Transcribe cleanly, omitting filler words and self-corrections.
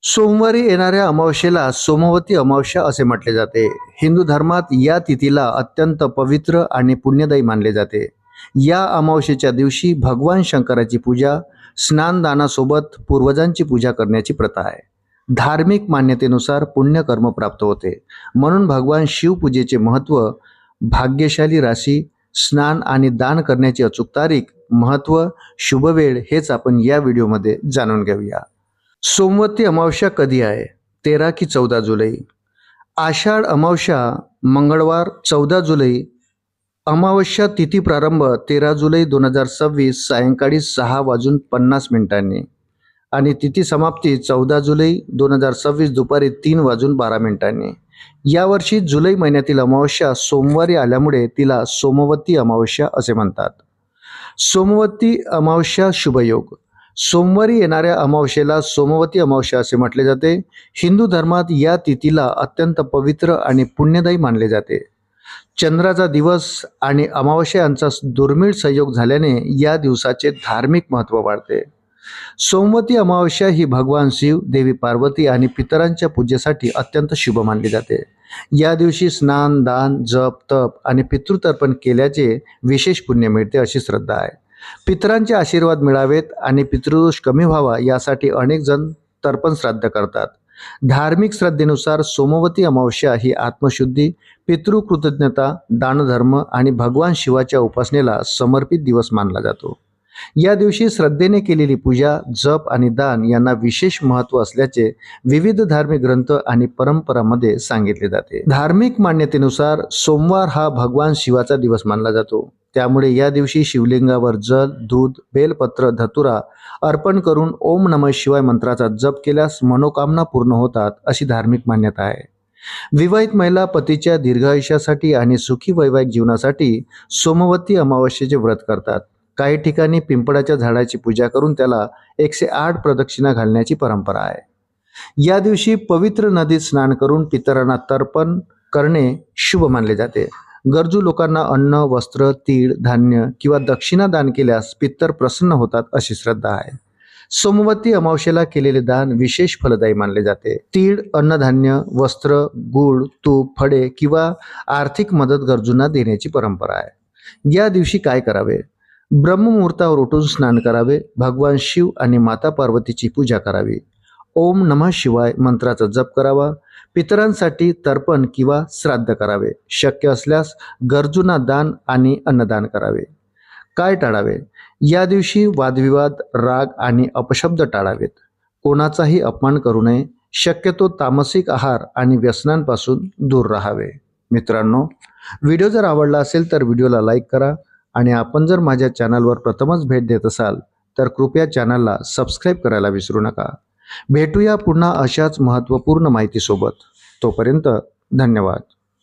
सोमवारी येणाऱ्या अमावस्येला सोमवती अमावस्या असे म्हटले जाते. हिंदू धर्मात या तिथीला अत्यंत पवित्र आणि पुण्यदायी मानले जाते. या अमावस्येच्या दिवशी भगवान शंकराची पूजा, स्नानदानासोबत पूर्वजांची पूजा करण्याची प्रथा आहे. धार्मिक मान्यतेनुसार पुण्यकर्म प्राप्त होते, म्हणून भगवान शिवपूजेचे महत्त्व, भाग्यशाली राशी, स्नान आणि दान करण्याची अचूक तारीख, महत्त्व, शुभवेळ हेच आपण या व्हिडिओमध्ये जाणून घेऊया. सोमवती अमावस्या कधी आहे? 13 की 14 जुलै. आषाढ अमावस्या मंगळवार 14 जुलै. अमावस्या तिथी प्रारंभ 13 जुलै 2026 सायंकाळी 6:50 आणि तिथी समाप्ती 14 जुलै 2026 दुपारी 3:12. यावर्षी जुलै महिन्यातील अमावस्या सोमवारी आल्यामुळे तिला सोमवती अमावस्या असे म्हणतात. सोमवती अमावस्या शुभयोग. सोमवारी येणाऱ्या अमावस्येला सोमवती अमावस्या असे म्हटले जाते. हिंदू धर्मात या तिथीला अत्यंत पवित्र आणि पुण्यदायी मानले जाते. चंद्राचा दिवस आणि अमावस्या यांचा दुर्मिळ संयोग झाल्याने या दिवसाचे धार्मिक महत्त्व वाढते. सोमवती अमावस्या ही भगवान शिव, देवी पार्वती आणि पितरांच्या पूजेसाठी अत्यंत शुभ मानली जाते. या दिवशी स्नान, दान, जप, तप आणि पितृतर्पण केल्याचे विशेष पुण्य मिळते अशी श्रद्धा आहे. पितरांचे आशीर्वाद मिळावेत आणि पितृदोष कमी व्हावा यासाठी अनेक जण तर्पण श्राद्ध करतात. धार्मिक श्रद्धेनुसार सोमवती अमावस्या ही आत्मशुद्धी, पितृकृतज्ञता, दानधर्म आणि भगवान शिवाच्या उपासनेला समर्पित दिवस मानला जातो. या दिवशी श्रद्धेने केलेली पूजा, जप आणि दान यांना विशेष महत्त्व असल्याचे विविध धार्मिक ग्रंथ आणि परंपरांमध्ये सांगितले जाते. धार्मिक मान्यतेनुसार सोमवार हा भगवान शिवाचा दिवस मानला जातो. त्यामुळे या दिवशी शिवलिंगावर जल, दूध, बेलपत्र, धतुरा अर्पण करून ओम नमः शिवाय मंत्राचा जप केल्यास मनोकामना पूर्ण होतात अशी धार्मिक मान्यता आहे. विवाहित महिला पतीच्या दीर्घायुष्यासाठी आणि सुखी वैवाहिक जीवनासाठी सोमवती अमावस्येचे व्रत करतात. काही ठिकाणी पिंपळाच्या झाडाची पूजा करून त्याला 108 प्रदक्षिणा घालण्याची परंपरा आहे. या दिवशी पवित्र नदीत स्नान करून पितरांना तर्पण करणे शुभ मानले जाते. गरजू लोकांना अन्न, वस्त्र, तीळ, धान्य किंवा दक्षिणा दान केल्यास पितर प्रसन्न होतात अशी श्रद्धा आहे. सोमवती अमावस्येला केलेले दान विशेष फलदायी मानले जाते. तीळ, अन्नधान्य, वस्त्र, गूळ, तूप, फळे किंवा आर्थिक मदत गरजूंना देण्याची परंपरा आहे. या दिवशी काय करावे? ब्रह्ममुहूर्तावर उठून स्नान करावे, भगवान शिव आणि माता पार्वतीची पूजा करावी, ओम नमः शिवाय मंत्राचा जप करावा, पितरांसाठी तर्पण किंवा श्राद्ध करावे, शक्य असल्यास गरजूंना दान आणि अन्नदान करावे. काय टाळावे? या दिवशी वादविवाद, राग आणि अपशब्द टाळावेत. कोणाचाही अपमान करू नये. शक्यतो तामसिक आहार आणि व्यसनांपासून दूर राहावे. मित्रांनो, व्हिडिओ जर आवडला असेल तर व्हिडिओला लाईक करा आणि आपण जर माझ्या चॅनलवर प्रथमच भेट देत असाल तर कृपया चॅनलला सबस्क्राईब करायला विसरू नका. भेटूया पुन्हा अशाच महत्त्वपूर्ण माहितीसोबत. तोपर्यंत धन्यवाद.